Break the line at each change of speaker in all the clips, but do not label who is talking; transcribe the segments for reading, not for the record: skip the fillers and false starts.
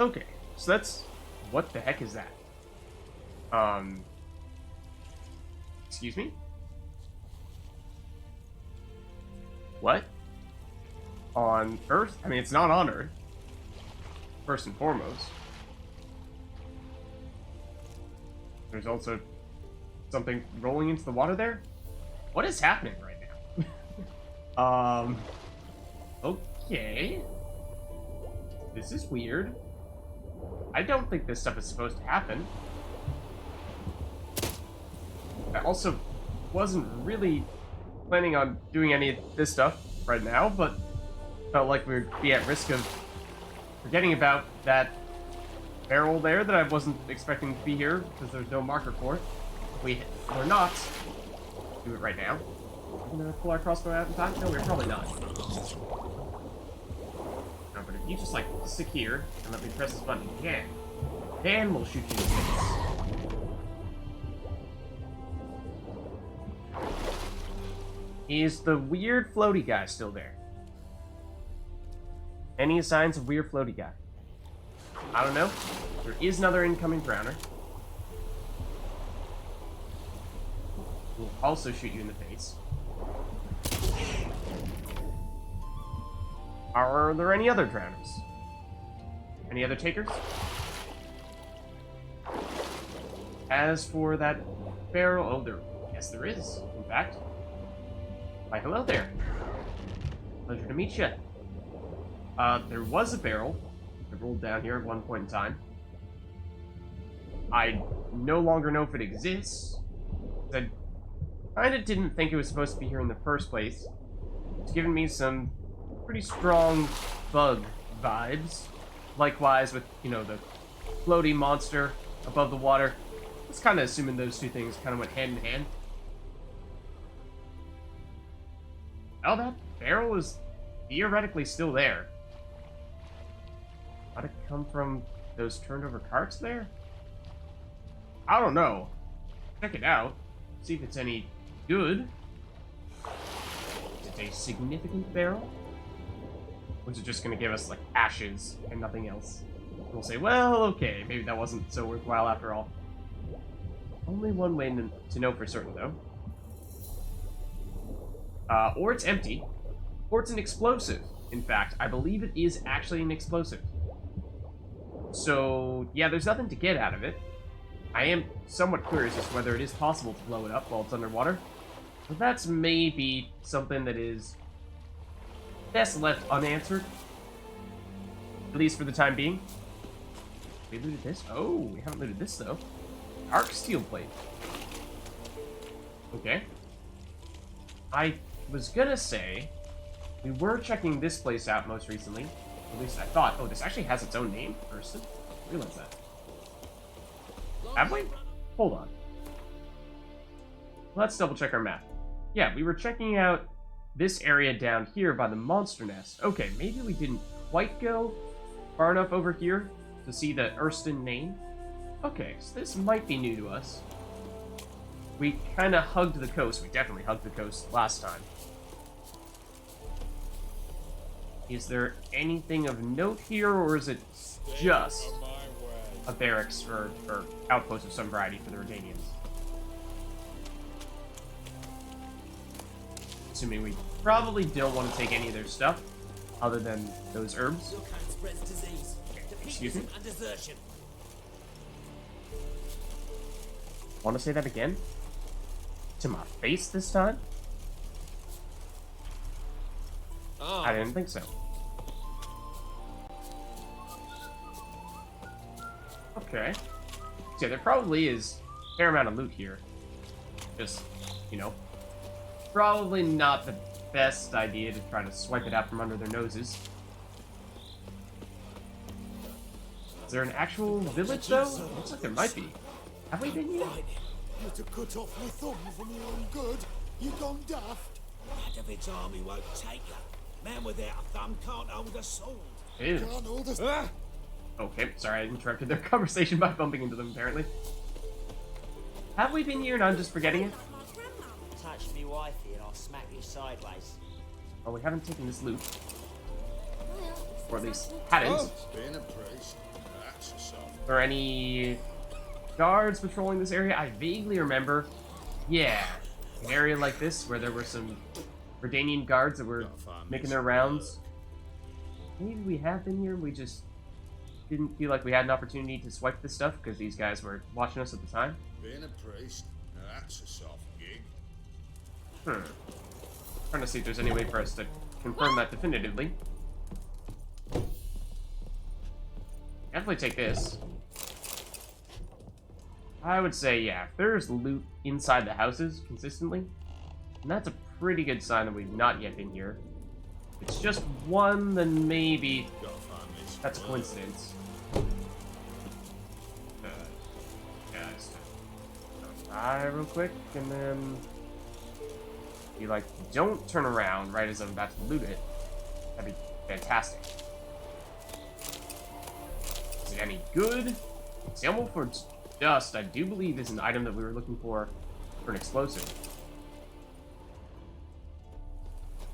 Okay, so that's... What the heck is that? Excuse me? What? On Earth? I mean, it's not on Earth. First and foremost. There's also something rolling into the water there? What is happening right now? Okay. This is weird. I don't think this stuff is supposed to happen. I also wasn't really planning on doing any of this stuff right now, but felt like we would be at risk of forgetting about that barrel there that I wasn't expecting to be here because there's no marker for it. We're not. Do it right now. Are we gonna pull our crossbow out in time? No, we're probably not. No, but if you just like stick here and let me press this button again, then we'll shoot you in the face. Is the weird floaty guy still there? Any signs of weird floaty guy? I don't know. There is another incoming drowner. We'll also shoot you in the face. Are there any other drowners? Any other takers? As for that barrel... Oh, yes, there is, in fact. Why, hello there. Pleasure to meet you. There was a barrel that rolled down here at one point in time. I no longer know if it exists. I kinda didn't think it was supposed to be here in the first place. It's given me some pretty strong bug vibes. Likewise with, you know, the floaty monster above the water. I was kinda assuming those two things kinda went hand in hand. Oh, that barrel is theoretically still there. How'd it come from those turned over carts there? I don't know. Check it out. See if it's any good. Is it a significant barrel? Or is it just gonna give us, like, ashes and nothing else? We'll say, well, okay, maybe that wasn't so worthwhile after all. Only one way to know for certain, though. Or it's empty, or it's an explosive. In fact, I believe it is actually an explosive. So, yeah, there's nothing to get out of it. I am somewhat curious as to whether it is possible to blow it up while it's underwater. But that's maybe something that is best left unanswered. At least for the time being. We looted this? Oh, we haven't looted this, though. Arc steel plate. Okay. I was gonna say, we were checking this place out most recently. At least I thought. Oh, this actually has its own name, person. I realize that. Have we? Hold on. Let's double check our map. Yeah, we were checking out this area down here by the monster nest. Okay, maybe we didn't quite go far enough over here to see the Erston name. Okay, so this might be new to us. We kind of hugged the coast. We definitely hugged the coast last time. Is there anything of note here, or is it just a barracks or outpost of some variety for the Redanians? Assuming we probably don't want to take any of their stuff, other than those herbs. Excuse me? Want to say that again? To my face this time? Oh. I didn't think so. Okay. So there probably is a fair amount of loot here. Just, you know, probably not the best idea to try to swipe it out from under their noses. Is there an actual village, though? Looks like there might be. Have we been here?
You to cut off my thumb for my own good. You gone daft.
David's army won't take you. Man without a thumb can't hold a sword.
Ew.
Can't hold a...
Okay, sorry, I interrupted their conversation by bumping into them, apparently. Have we been here and I'm just forgetting it?
Touch me wifey and I'll smack you sideways.
Oh, we haven't taken this loot. Or at least hadn't.
Being a priest.
Are any guards patrolling this area? I vaguely remember, yeah, an area like this where there were some Verdanian guards that were making their rounds. Maybe we have been here, we just didn't feel like we had an opportunity to swipe this stuff because these guys were watching us at the time.
Being a priest, now that's a soft gig.
Trying to see if there's any way for us to confirm that definitively. Definitely take this. I would say, yeah, if there's loot inside the houses consistently, and that's a pretty good sign that we've not yet been here. If it's just one, then maybe that's a coincidence. Guys, die real quick, and then you like don't turn around right as I'm about to loot it. That'd be fantastic. Is it any good? Samuel for dust, I do believe, is an item that we were looking for an explosive.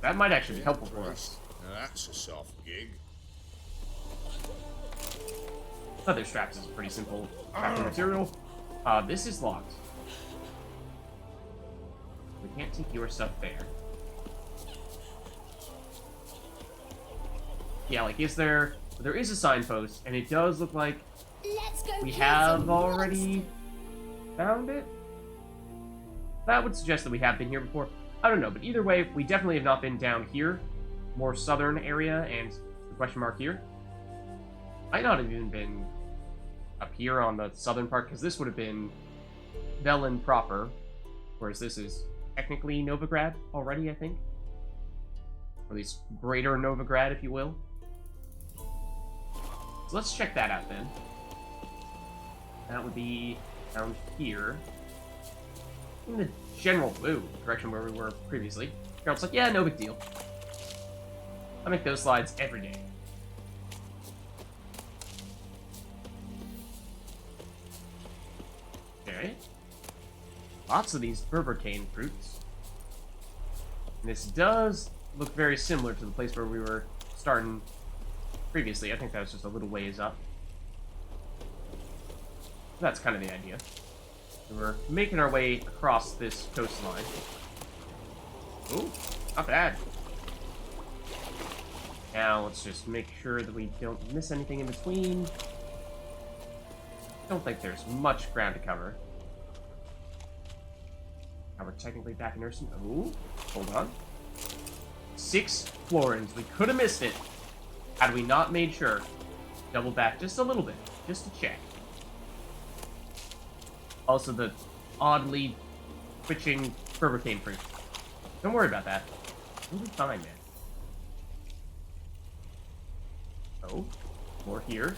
That might actually be helpful for us.
Now that's a soft gig.
Leather straps is a pretty simple crafting material. This is locked. We can't take your stuff there. Yeah, like, there is a signpost, and it does look like we have already found it. That would suggest that we have been here before. I don't know, but either way, we definitely have not been down here. More southern area, and the question mark here. Might not have even been up here on the southern part, because this would have been Velen proper, whereas this is technically Novigrad already, I think. Or at least Greater Novigrad, if you will. So let's check that out then. That would be down here. In the general direction where we were previously. Geralt's like, yeah, no big deal. I make those slides every day. Okay. Lots of these berbercane fruits. And this does look very similar to the place where we were starting previously. I think that was just a little ways up. That's kind of the idea. So we're making our way across this coastline. Ooh, not bad. Now let's just make sure that we don't miss anything in between. Don't think there's much ground to cover. Now we're technically back in Urston. Ooh, hold on. 6 florins. We could have missed it had we not made sure. Double back just a little bit, just to check. Also, the oddly twitching berbercane fruit. Don't worry about that. We'll be fine, man. Oh, more here.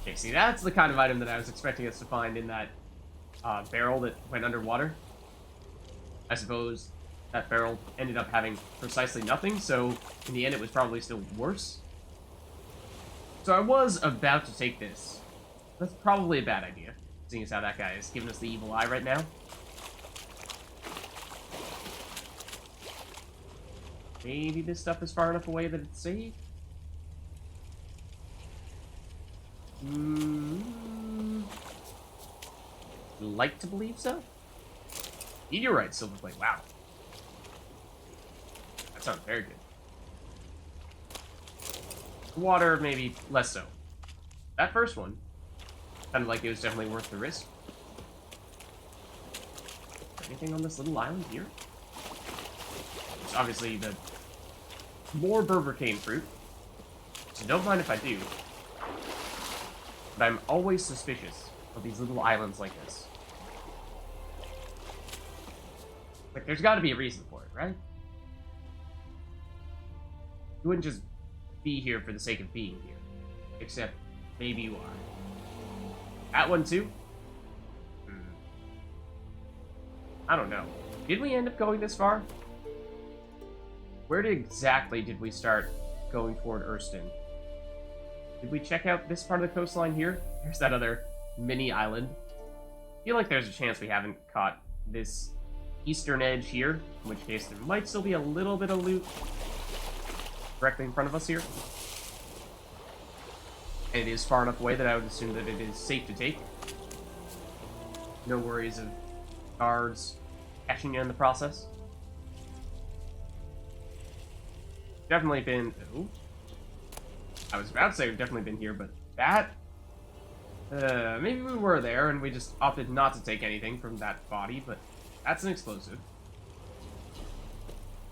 Okay, see, that's the kind of item that I was expecting us to find in that barrel that went underwater. I suppose that barrel ended up having precisely nothing, so in the end it was probably still worse. So I was about to take this. That's probably a bad idea, seeing as how that guy is giving us the evil eye right now. Maybe this stuff is far enough away that it's safe? Like to believe so? Meteorite silverplate, wow. That sounds very good. Water, maybe less so. That first one sounded like it was definitely worth the risk. Anything on this little island here? It's obviously the more berbercane fruit, so don't mind if I do. But I'm always suspicious of these little islands like this. Like, there's got to be a reason for it, right? You wouldn't just be here for the sake of being here. Except, maybe you are. That one too? I don't know. Did we end up going this far? Where exactly did we start going toward Urston? Did we check out this part of the coastline here? There's that other mini island. I feel like there's a chance we haven't caught this eastern edge here, in which case there might still be a little bit of loot directly in front of us here. And it is far enough away that I would assume that it is safe to take. No worries of guards catching you in the process. Definitely been... Ooh. I was about to say we've definitely been here, but that... maybe we were there and we just opted not to take anything from that body, but that's an explosive.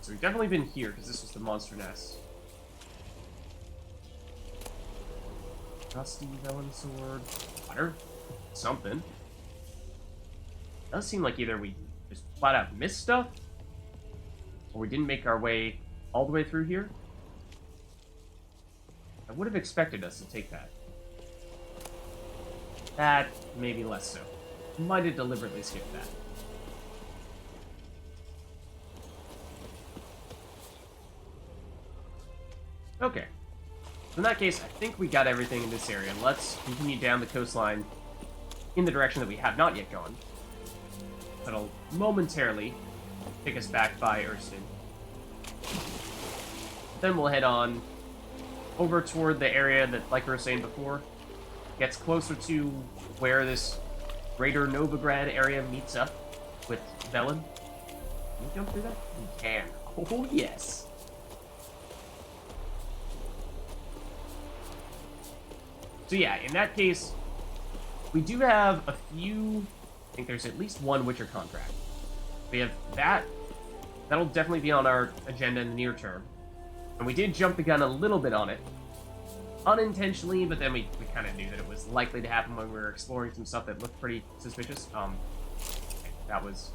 So we've definitely been here, because this was the monster nest. Rusty Velen sword. Water. Something. Does seem like either we just flat out missed stuff, or we didn't make our way all the way through here. I would have expected us to take that. That, maybe less so. Might have deliberately skipped that. Okay. In that case, I think we got everything in this area. Let's continue down the coastline in the direction that we have not yet gone. That'll momentarily take us back by Erston. Then we'll head on over toward the area that, like we were saying before, gets closer to where this Greater Novigrad area meets up with Velen. Can you jump through that? You can. Oh, yes. So yeah, in that case, we do have a few... I think there's at least one Witcher contract. We have that. That'll definitely be on our agenda in the near term. And we did jump the gun a little bit on it. Unintentionally, but then we kind of knew that it was likely to happen when we were exploring some stuff that looked pretty suspicious. That was,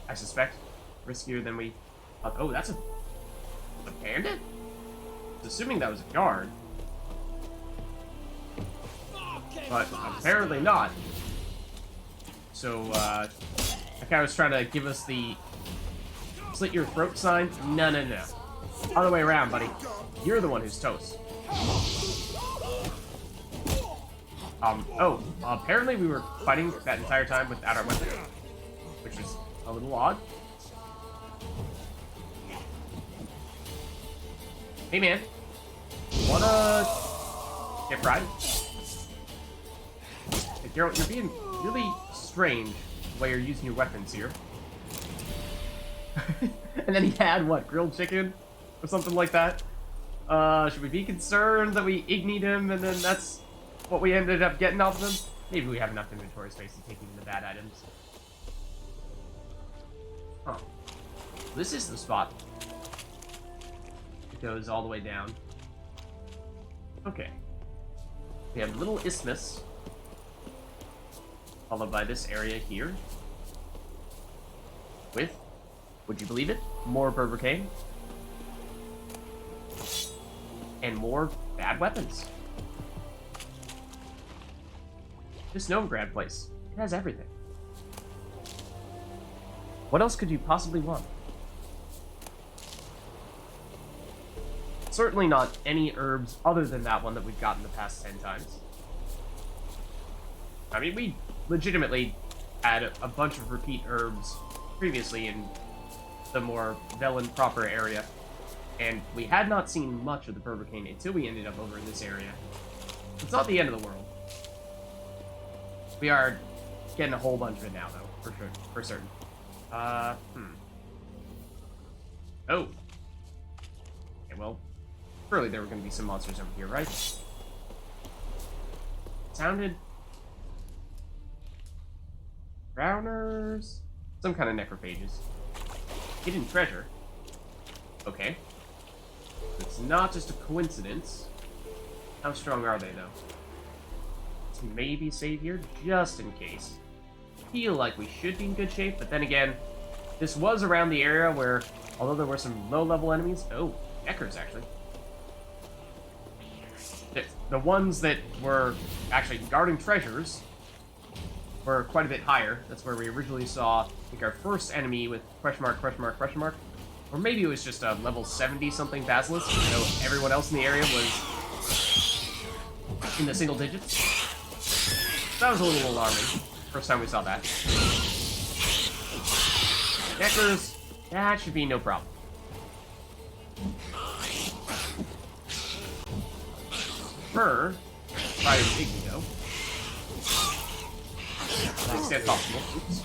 I suspect, riskier than we... oh, that's a bandit? I was assuming that was a guard. But apparently not. So, that guy was trying to give us the slit your throat sign. No, no, no. Other way around, buddy. You're the one who's toast. Oh, apparently we were fighting that entire time without our weapon, which is a little odd. Hey, man. Wanna get fried? Hey, Geralt, you're being really strange the way you're using your weapons here. And then he had, what, grilled chicken? Or something like that? Should we be concerned that we ignied him and then that's what we ended up getting off of him? Maybe we have enough inventory space to take even the bad items. Huh. This is the spot. It goes all the way down. Okay. We have a little isthmus, followed by this area here. With, would you believe it, more Berbercane. And more bad weapons. This Novigrad place, it has everything. What else could you possibly want? Certainly not any herbs other than that one that we've gotten the past 10 times. I mean, we legitimately had a bunch of repeat herbs previously in the more Velen proper area. And we had not seen much of the Berbercane until we ended up over in this area. It's not the end of the world. We are getting a whole bunch of it now, though, for sure, for certain. Oh. Okay, well, surely there were going to be some monsters over here, right? Sounded... Drowners? Some kind of necrophages. Hidden treasure. Okay. It's not just a coincidence. How strong are they, though? Let's maybe save here, just in case. Feel like we should be in good shape, but then again, this was around the area where, although there were some low-level enemies... Oh, Eckers, actually. The ones that were actually guarding treasures were quite a bit higher. That's where we originally saw, I think, our first enemy with question mark, question mark, question mark. Or maybe it was just a level 70-something Basilisk, so everyone else in the area was in the single digits. That was a little alarming. First time we saw that. Deckers, that should be no problem. Fur, Fire Iggy, though. To the extent possible. Oops.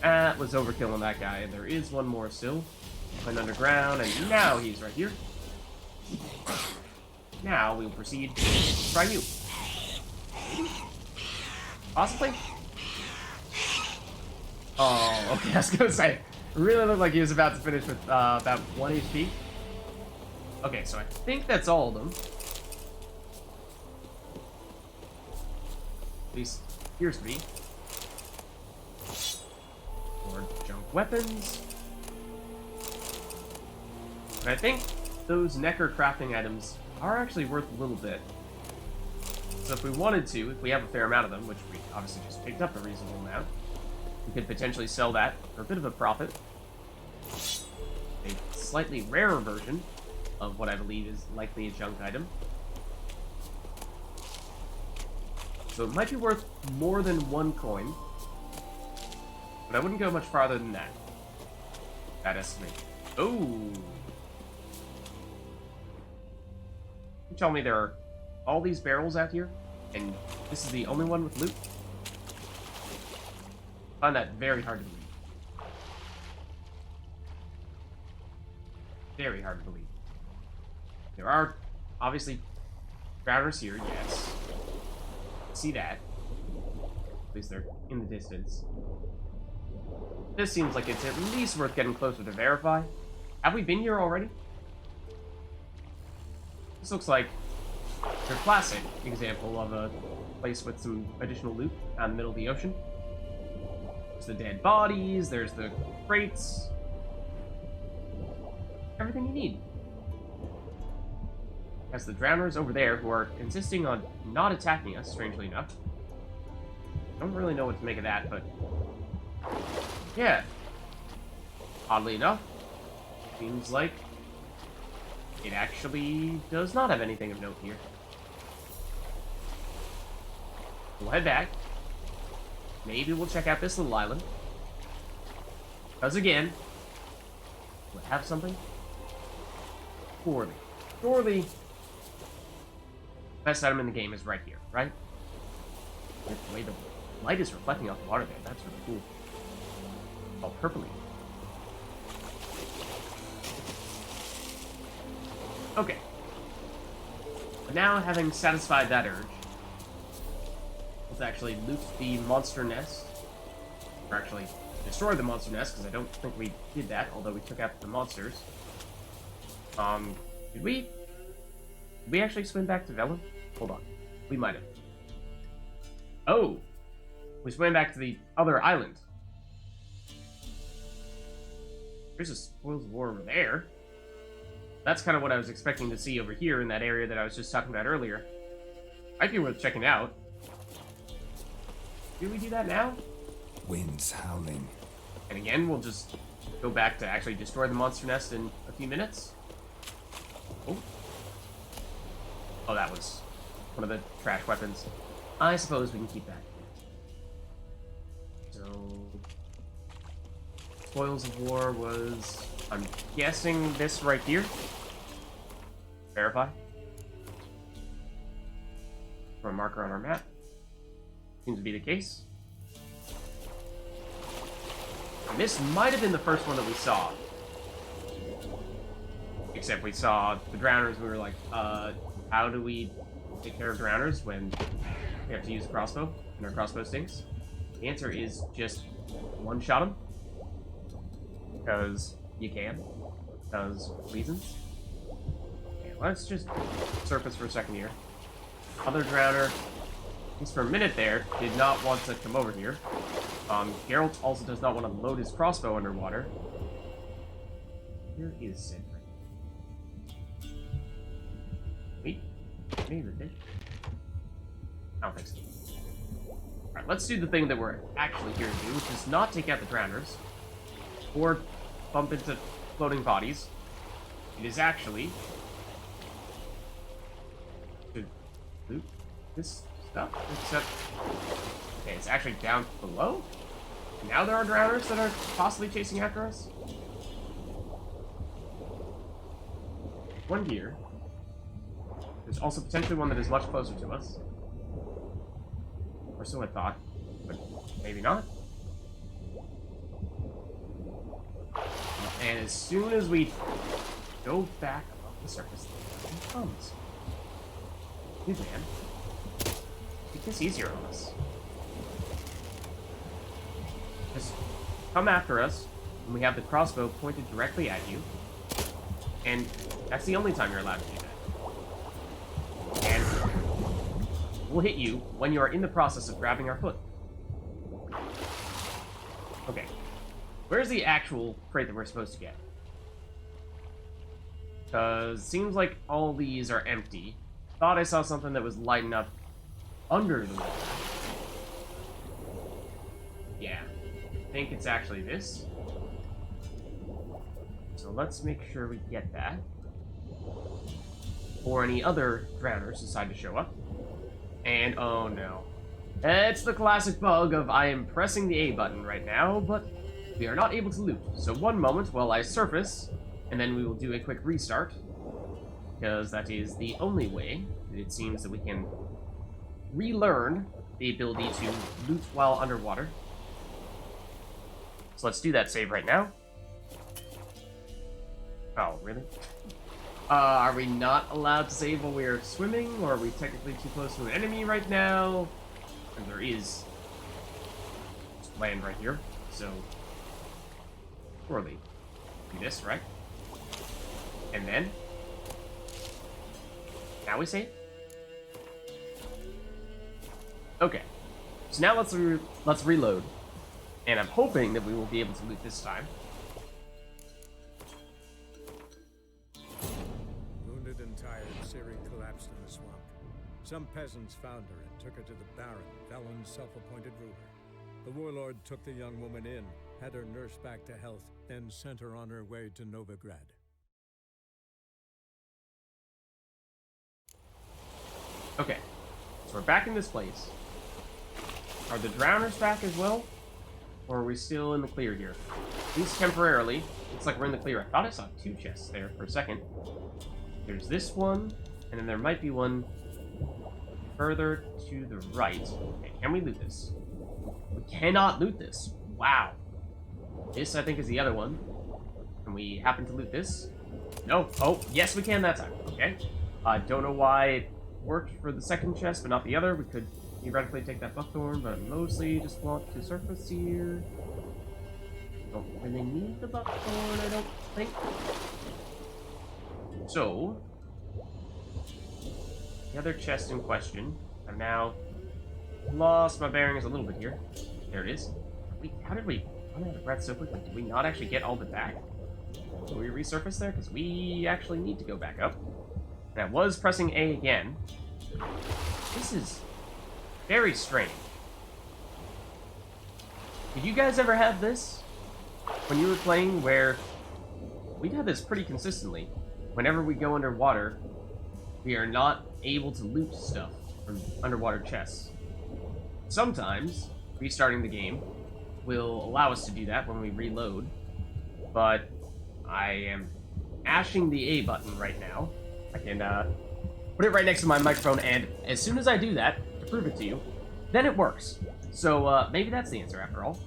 That was overkill on that guy. There is one more still. Went underground, and now he's right here. Now we'll proceed to try you. Possibly? Oh, okay, I was gonna say, it really looked like he was about to finish with about 1 HP. Okay, so I think that's all of them. At least appears to be. More junk weapons. And I think those Necker crafting items are actually worth a little bit. So if we wanted to, if we have a fair amount of them, which we obviously just picked up a reasonable amount, we could potentially sell that for a bit of a profit. A slightly rarer version of what I believe is likely a junk item. So it might be worth more than 1 coin, but I wouldn't go much farther than that. That estimate. Oh! You tell me there are all these barrels out here, and this is the only one with loot? I find that very hard to believe. Very hard to believe. There are, obviously, drowners here, yes. See that. At least they're in the distance. This seems like it's at least worth getting closer to verify. Have we been here already? This looks like your classic example of a place with some additional loot out in the middle of the ocean. There's the dead bodies, there's the crates. Everything you need. As the drowners over there who are insisting on not attacking us, strangely enough. I don't really know what to make of that, but yeah. Oddly enough, seems like it actually does not have anything of note here. We'll head back. Maybe we'll check out this little island. Because again, we'll have something. Surely. Surely. Best item in the game is right here, right? The way the light is reflecting off the water there, that's really cool. All purpley. Okay. But now, having satisfied that urge, let's actually loot the monster nest. Or actually, destroy the monster nest, because I don't think we did that, although we took out the monsters. Did we actually swim back to Velen? Hold on. We might have. Oh! We swam back to the other island. There's a spoils of war over there. That's kind of what I was expecting to see over here in that area that I was just talking about earlier. Might be worth checking out. Do we do that now?
Winds howling.
And again, we'll just go back to actually destroy the monster nest in a few minutes. Oh. Oh, that was one of the trash weapons. I suppose we can keep that. So, spoils of war was, I'm guessing, this right here. Verify. For a marker on our map. Seems to be the case. And this might have been the first one that we saw. Except we saw the drowners, we were like, how do we take care of drowners when we have to use a crossbow and our crossbow stinks? The answer is just one-shot them. Because you can. Because reasons. Okay, let's just surface for a second here. Other drowner, at least for a minute there, did not want to come over here. Geralt also does not want to load his crossbow underwater. Where is Cedric? Wait, maybe they did. I don't think so. Alright, let's do the thing that we're actually here to do, which is not take out the drowners, or bump into floating bodies. It is actually to loot this stuff, except... Okay, it's actually down below? Now there are drowners that are possibly chasing after us? one here. There's also potentially one that is much closer to us. Or so I thought, but maybe not. And as soon as we go back above the surface, he comes. Dude, man. Make this easier on us. Just come after us when we have the crossbow pointed directly at you. And that's the only time you're allowed to do that. And we'll hit you when you are in the process of grabbing our foot. Okay. Where's the actual crate that we're supposed to get? Because it seems like all these are empty. Thought I saw something that was lighting up under the wall. Yeah. I think it's actually this. So let's make sure we get that. Or any other drowners decide to show up. And oh no. It's the classic bug of I am pressing the A button right now, but we are not able to loot. So one moment while I surface, and then we will do a quick restart. Because that is the only way that it seems that we can relearn the ability to loot while underwater. So let's do that save right now. Oh, really? Are we not allowed to save while we are swimming, or are we technically too close to an enemy right now? And there is land right here, so surely do this, right? And then now we save. Okay, so now let's reload, and I'm hoping that we will be able to loot this time.
Wounded and tired, Siri collapsed in the swamp. Some peasants found her and took her to the Baron, Valen's self-appointed ruler. The warlord took the young woman in, had her nursed back to health, then sent her on her way to Novigrad.
Okay, so we're back in this place. Are the drowners back as well? Or are we still in the clear here? At least temporarily. Looks like we're in the clear. I thought I saw two chests there for a second. There's this one, and then there might be one further to the right. Okay, can we loot this? We cannot loot this. Wow. This, I think, is the other one. Can we happen to loot this? No. Oh, yes, we can that time. Okay. I don't know why it worked for the second chest, but not the other. We could theoretically take that buckthorn, but mostly just want to surface here. Don't really need the buckthorn, I don't think. So, the other chest in question. I've now lost my bearings a little bit here. There it is. How did we run out of breath so quickly? Did we not actually get all the back? Did we resurface there? Because we actually need to go back up. And I was pressing A again. This is very strange. Did you guys ever have this? When you were playing where... We've had this pretty consistently. Whenever we go underwater, we are not able to loot stuff from underwater chests. Sometimes, restarting the game will allow us to do that when we reload, but I am mashing the A button right now. I can put it right next to my microphone, and as soon as I do that, to prove it to you, then it works. So maybe that's the answer after all.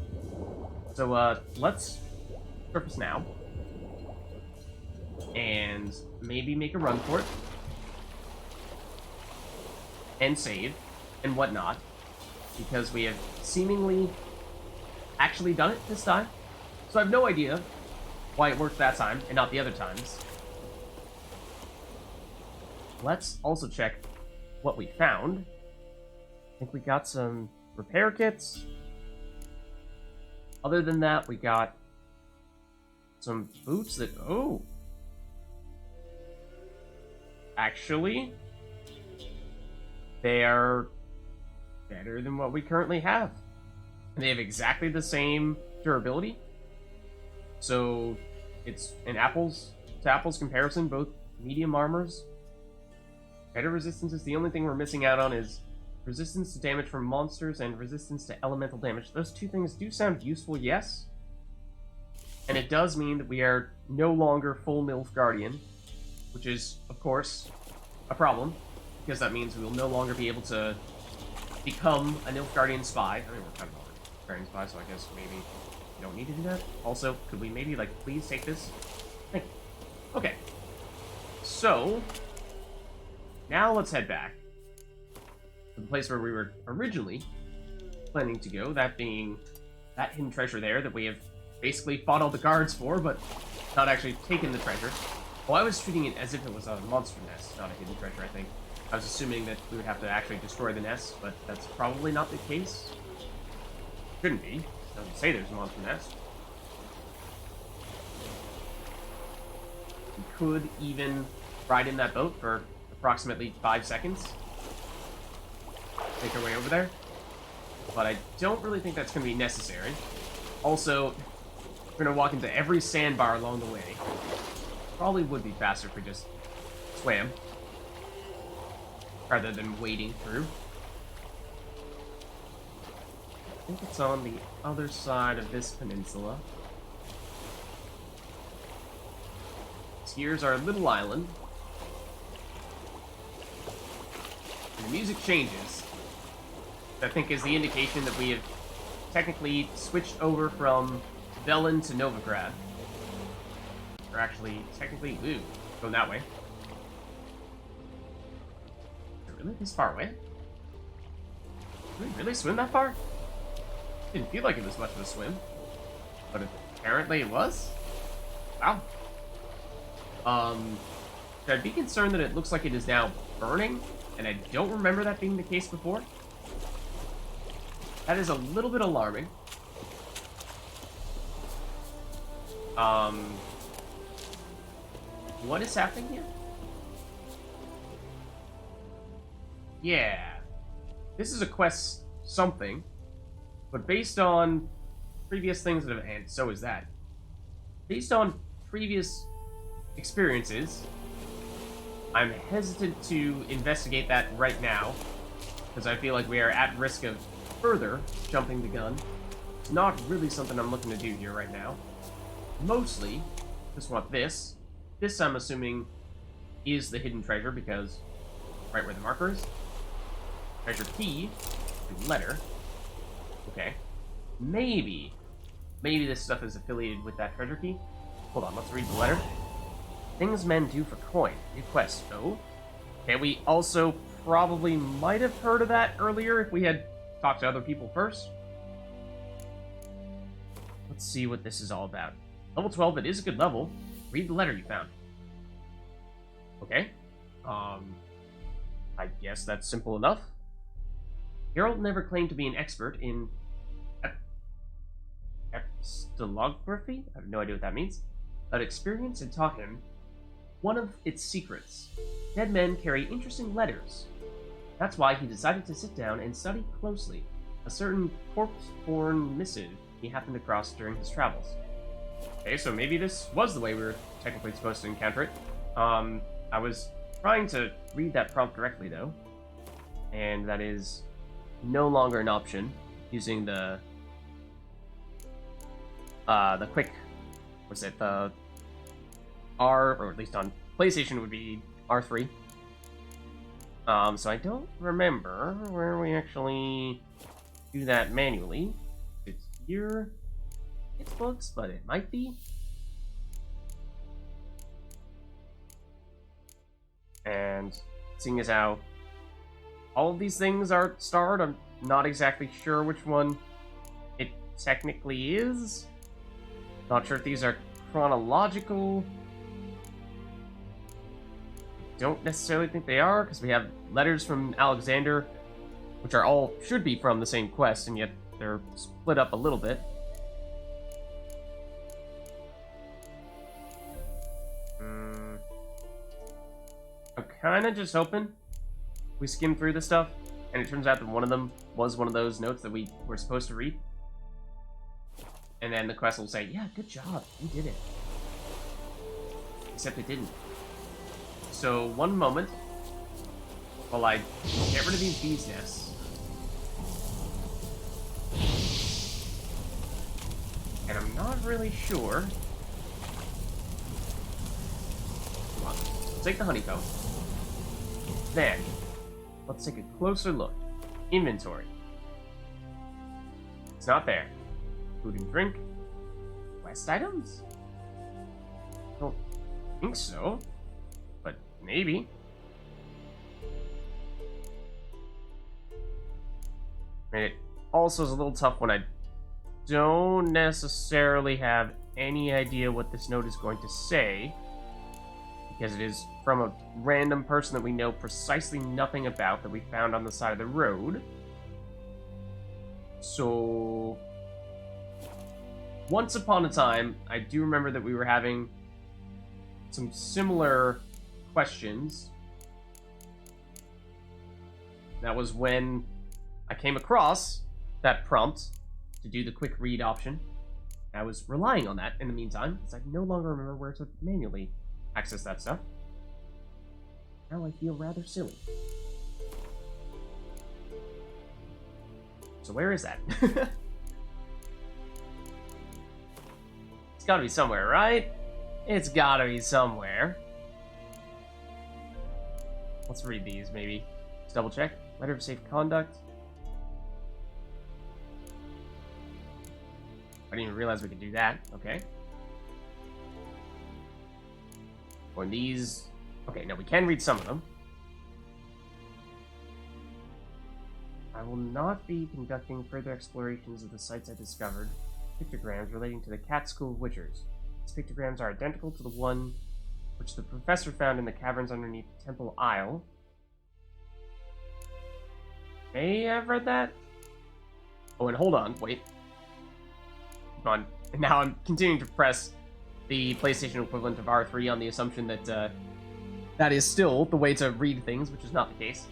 So let's surface now, and maybe make a run for it, and save, and whatnot, because we have seemingly actually done it this time. So I have no idea why it worked that time and not the other times. Let's also check what we found. I think we got some repair kits. Other than that, we got some boots that... Oh! Actually, they are better than what we currently have. They have exactly the same durability. So, it's an apples to apples comparison, both medium armors. Better resistance is the only thing we're missing out on is resistance to damage from monsters and resistance to elemental damage. Those two things do sound useful, yes. And it does mean that we are no longer full MILF Guardian. which is, of course, a problem, because that means we will no longer be able to become a Nilfgaardian spy. I mean, we're kind of already Nilfgaardian spy, so I guess maybe we don't need to do that. Also, could we maybe, like, please take this? Thank you. Okay. So, now let's head back to the place where we were originally planning to go, that being that hidden treasure there that we have basically fought all the guards for, but not actually taken the treasure. Well, I was treating it as if it was a monster nest, not a hidden treasure, I think. I was assuming that we would have to actually destroy the nest, but that's probably not the case. Shouldn't be. It doesn't say there's a monster nest. We could even ride in that boat for approximately 5 seconds. Make our way over there. But I don't really think that's going to be necessary. Also, we're going to walk into every sandbar along the way. Probably would be faster if we just swam, rather than wading through. I think it's on the other side of this peninsula. Here's our little island. And the music changes. I think is the indication that we have technically switched over from Velen to Novigrad. Or actually, technically, ooh, going that way. Is it really this far away? Did we really swim that far? Didn't feel like it was much of a swim. But apparently it was? Wow. Should I be concerned that it looks like it is now burning? And I don't remember that being the case before? That is a little bit alarming. What is happening here? Yeah. This is a quest something, but based on previous things that have, and so is that. Based on previous experiences, I'm hesitant to investigate that right now, because I feel like we are at risk of further jumping the gun. It's not really something I'm looking to do here right now. Mostly, just want this. This, I'm assuming, is the hidden treasure, because right where the marker is. Treasure key, and letter. Okay. Maybe this stuff is affiliated with that treasure key. Hold on, let's read the letter. Things men do for coin. New quest. Oh. Okay, we also probably might have heard of that earlier if we had talked to other people first. Let's see what this is all about. Level 12, it is a good level. Read the letter you found. Okay. I guess that's simple enough. Geralt never claimed to be an expert in epistolography. I have no idea what that means. But experience had taught him one of its secrets. Dead men carry interesting letters. That's why he decided to sit down and study closely a certain corpse-born missive he happened across during his travels. Okay, so maybe this was the way we were technically supposed to encounter it. I was trying to read that prompt directly, though, and that is no longer an option using the quick, what's it, the R, or at least on PlayStation it would be R3. So I don't remember where we actually do that manually. It's here. It's books, but it might be. And seeing as how all of these things are starred, I'm not exactly sure which one it technically is. Not sure if these are chronological. Don't necessarily think they are, because we have letters from Alexander, which are all should be from the same quest, and yet they're split up a little bit. I'm kind of just hoping we skim through this stuff, and it turns out that one of them was one of those notes that we were supposed to read. And then the quest will say, yeah, good job, you did it. Except it didn't. So, one moment, while I get rid of these bees' nests. And I'm not really sure. Come on. take the honeycomb. Then, let's take a closer look. Inventory. It's not there. Food and drink. Quest items? Don't think so. But maybe. And it also is a little tough when I don't necessarily have any idea what this note is going to say, because it is from a random person that we know precisely nothing about that we found on the side of the road. So, once upon a time, I do remember that we were having some similar questions. That was when I came across that prompt to do the quick read option. I was relying on that in the meantime, because I no longer remember where to manually access that stuff. Now I feel rather silly. So where is that? It's gotta be somewhere, right? It's gotta be somewhere. Let's read these, maybe. Let's double check. Letter of safe conduct. I didn't even realize we could do that. Okay. Or these... Okay, no, we can read some of them. I will not be conducting further explorations of the sites I discovered. Pictograms relating to the Cat School of Witchers. These pictograms are identical to the one which the professor found in the caverns underneath Temple Isle. May have read that? Oh, and hold on, wait. Come on. And now I'm continuing to press the PlayStation equivalent of R3 on the assumption that that is still the way to read things, which is not the case.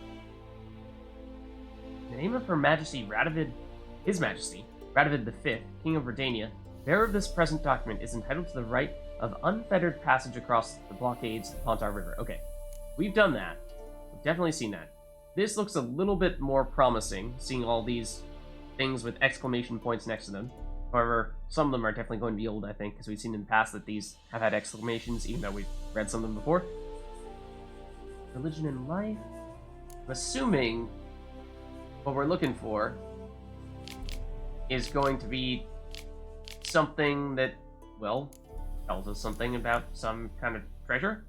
In the name of Her Majesty His Majesty, Radovid V, King of Redania, bearer of this present document is entitled to the right of unfettered passage across the blockades of the Pontar River. Okay, we've done that. We've definitely seen that. This looks a little bit more promising, seeing all these things with exclamation points next to them. However, some of them are definitely going to be old, I think, because we've seen in the past that these have had exclamations, even though we've read some of them before. Religion and life. I'm assuming what we're looking for is going to be something that, well, tells us something about some kind of treasure.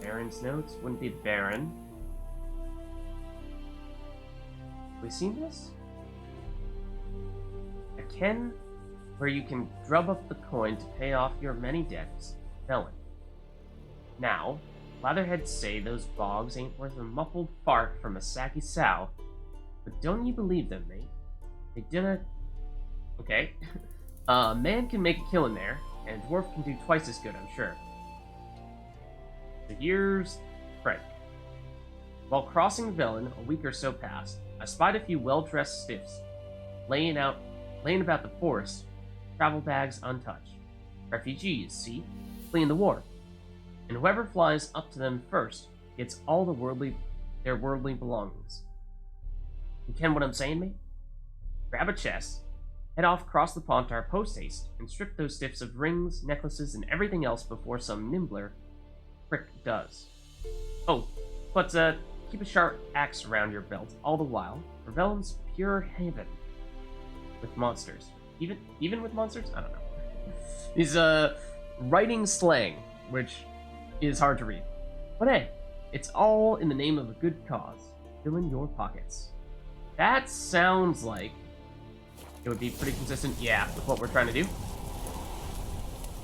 Baron's notes? Wouldn't be the Baron. Have we seen this? A ken where you can drub up the coin to pay off your many debts. Felon. Now, Latherheads say those bogs ain't worth a muffled fart from a sacky sow, but don't you believe them, mate? They dinna... Okay. A man can make a killing there, and a dwarf can do twice as good, I'm sure. So here's... Right. While crossing Velen a week or so past, I spied a few well-dressed stiffs laying about the forest, travel bags untouched. Refugees, see? Fleeing the war. And whoever flies up to them first gets all their worldly belongings. You ken what I'm saying, mate? Grab a chest, head off across the Pontar post-haste, and strip those stiffs of rings, necklaces, and everything else before some nimbler prick does. Oh, but keep a sharp axe around your belt all the while, for Velen's pure haven. With monsters. Even with monsters? I don't know. He's writing slang, which is hard to read. But hey, it's all in the name of a good cause. Fill in your pockets. That sounds like it would be pretty consistent, yeah, with what we're trying to do.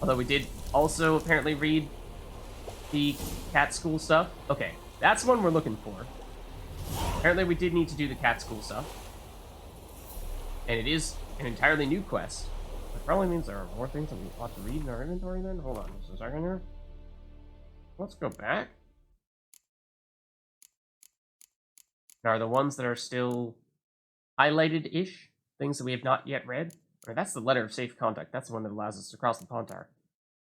Although we did also apparently read the cat school stuff. Okay, that's one we're looking for. Apparently we did need to do the cat school stuff. And it is an entirely new quest. That probably means there are more things that we ought to read in our inventory then. Hold on just a second here. Let's go back. Now, are the ones that are still highlighted-ish things that we have not yet read? Or that's the letter of safe contact. That's the one that allows us to cross the Pontar.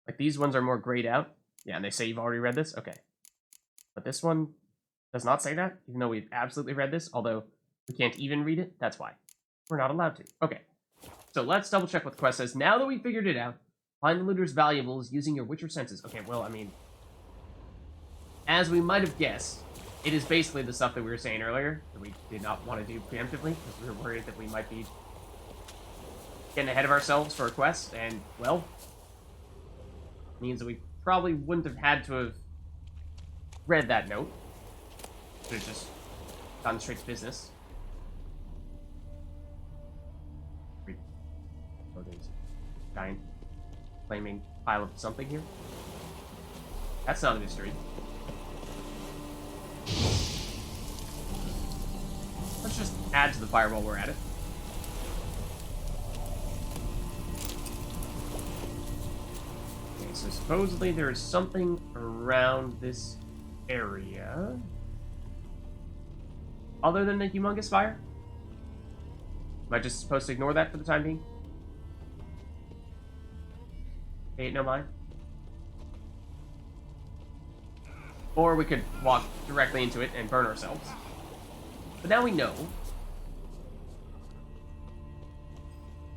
Like, these ones are more grayed out. Yeah, and they say you've already read this? Okay. But this one does not say that, even though we've absolutely read this. Although, we can't even read it. That's why. We're not allowed to. Okay. So let's double check what the quest says. Now that we figured it out, Find the looter's valuables using your Witcher senses. Okay, well, I mean, as we might have guessed, it is basically the stuff that we were saying earlier that we did not want to do preemptively because we were worried that we might be getting ahead of ourselves for a quest, and, well, means that we probably wouldn't have had to have read that note. Could have just gone straight to business. Oh, there's a giant flaming pile of something here. That's not a mystery. Let's just add to the fire while we're at it. Okay, so supposedly there is something around this area. Other than the humongous fire? Am I just supposed to ignore that for the time being? Ain't no mind. Or we could walk directly into it and burn ourselves. But now we know.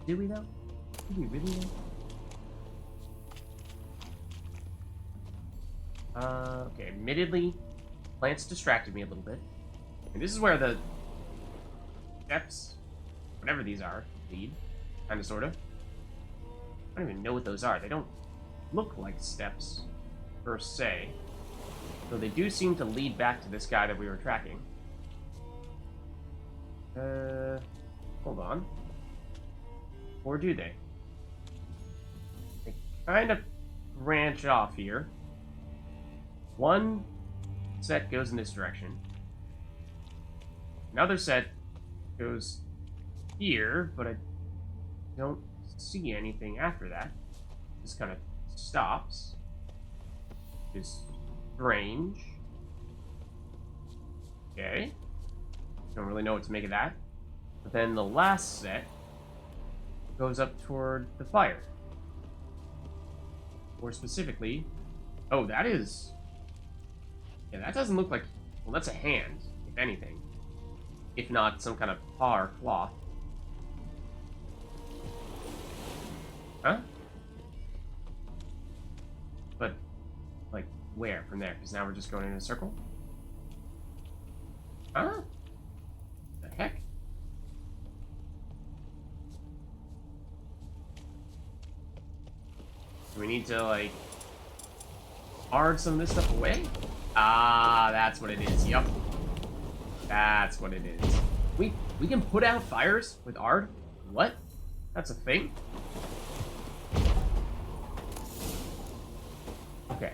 Do we though? Do we really know? Okay, admittedly, plants distracted me a little bit. And this is where the steps, whatever these are, lead. Kinda, sorta. I don't even know what those are. They don't look like steps, per se. Though they do seem to lead back to this guy that we were tracking. Hold on. Or do they? They kind of branch off here. One set goes in this direction. Another set goes here, but I don't see anything after that. Just kind of stops. Is strange. Okay. Don't really know what to make of that. But then the last set goes up toward the fire. More specifically, oh, that is... Yeah, that doesn't look like... Well, that's a hand, if anything. If not some kind of paw or cloth. Huh? But, like, where from there? Because now we're just going in a circle? Huh? The heck? Do we need to, like, guard some of this stuff away? Ah, that's what it is. Yup. That's what it is. We can put out fires with Ard? What? That's a thing? Okay.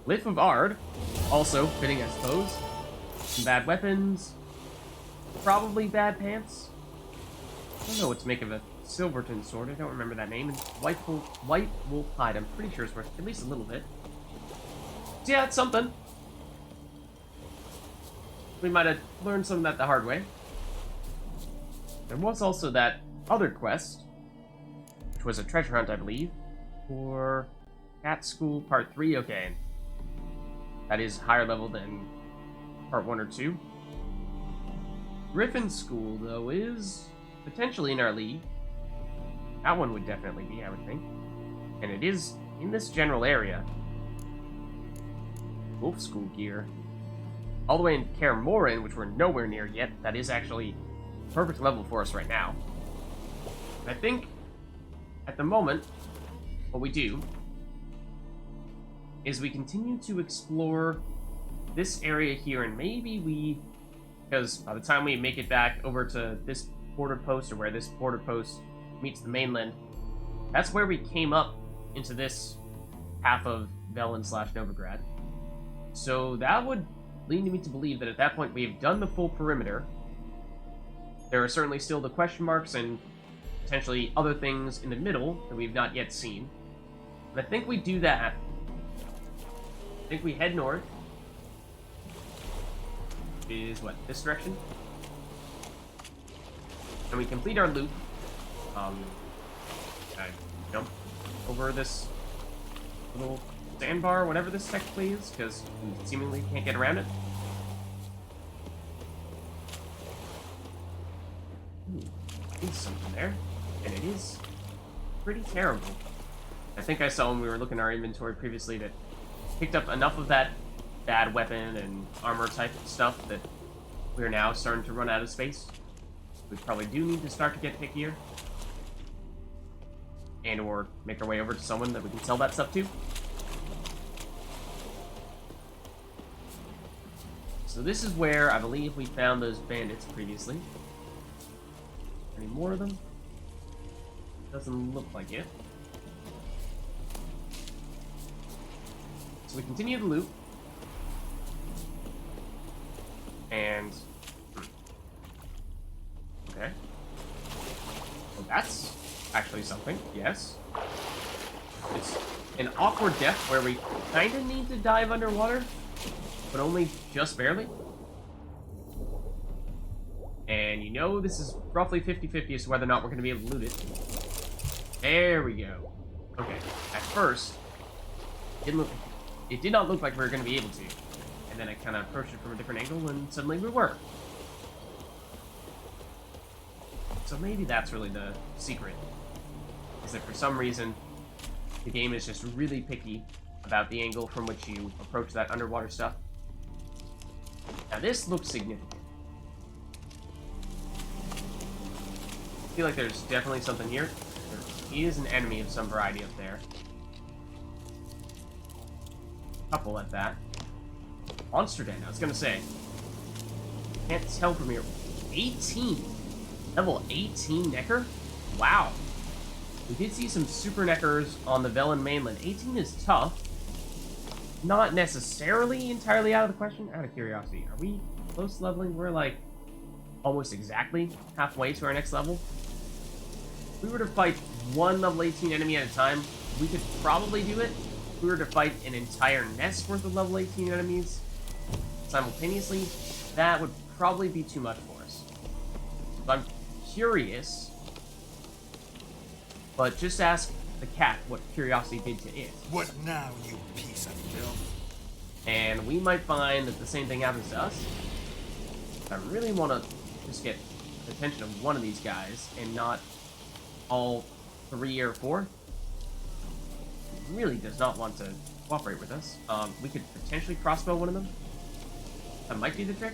Lift of Ard. Also fitting, I suppose. Some bad weapons. Probably bad pants. I don't know what to make of a Silverton sword. I don't remember that name. And white wolf hide. I'm pretty sure it's worth at least a little bit. So yeah, it's something. We might have learned some of that the hard way. There was also that other quest, which was a treasure hunt, I believe, for Cat School Part 3. Okay. That is higher level than Part 1 or 2. Griffin School, though, is potentially in our league. That one would definitely be, I would think. And it is in this general area. Wolf School gear. All the way in Kaer Morhen, which we're nowhere near yet. That is actually perfect level for us right now. And I think, at the moment, what we do is we continue to explore this area here, and maybe we... Because by the time we make it back over to this border post, or where this border post meets the mainland, that's where we came up into this half of Velen/Novigrad. So that would lead me to believe that at that point we have done the full perimeter. There are certainly still the question marks and potentially other things in the middle that we've not yet seen. But I think we do that. I think we head north. Is what, this direction? And we complete our loop. I jump over this little sandbar, whatever this technically is, because we seemingly can't get around it. Ooh, there is something there, and it is pretty terrible. I think I saw when we were looking at our inventory previously that picked up enough of that bad weapon and armor type stuff that we're now starting to run out of space. We probably do need to start to get pickier. And or make our way over to someone that we can sell that stuff to. So this is where I believe we found those bandits previously. Any more of them? Doesn't look like it. So we continue to loot. And... okay. Well, that's actually something, yes. It's an awkward death where we kind of need to dive underwater, but only just barely. And you know this is roughly 50-50 as to whether or not we're going to be able to loot it. There we go. Okay, at first, it did not look like we were going to be able to. And then I kind of approached it from a different angle, and suddenly we were. So maybe that's really the secret. Is that for some reason, the game is just really picky about the angle from which you approach that underwater stuff. Now this looks significant. I feel like there's definitely something here. There is an enemy of some variety up there. Couple at that. Monster Den, I was gonna say. Can't tell from here. 18! Level 18 Necker? Wow. We did see some super Neckers on the Velen mainland. 18 is tough. Not necessarily entirely out of the question. Out of curiosity, are we close to leveling? We're like almost exactly halfway to our next level. If we were to fight one level 18 enemy at a time, we could probably do it. If we were to fight an entire nest worth of level 18 enemies simultaneously, that would probably be too much for us. So I'm curious, but just ask the cat what curiosity did to it.
What now, you piece of filth?
And we might find that the same thing happens to us. I really want to just get the attention of one of these guys and not all 3 or 4. He really does not want to cooperate with us. We could potentially crossbow one of them. That might be the trick.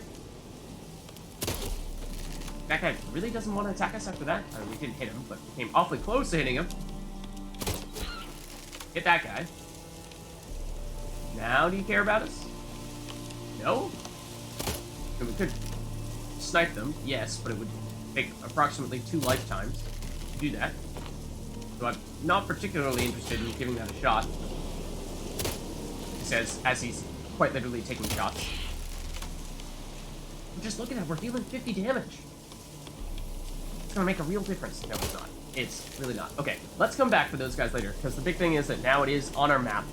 That guy really doesn't want to attack us after that. I mean, we didn't hit him, but we came awfully close to hitting him. Hit that guy. Now, do you care about us? No? And we could snipe them, yes, but it would take approximately 2 lifetimes to do that. So I'm not particularly interested in giving that a shot. He says, as he's quite literally taking shots. But just look at that, we're dealing 50 damage. It's gonna make a real difference. No, it's not. It's really not. Okay, let's come back for those guys later, because the big thing is that now it is on our map.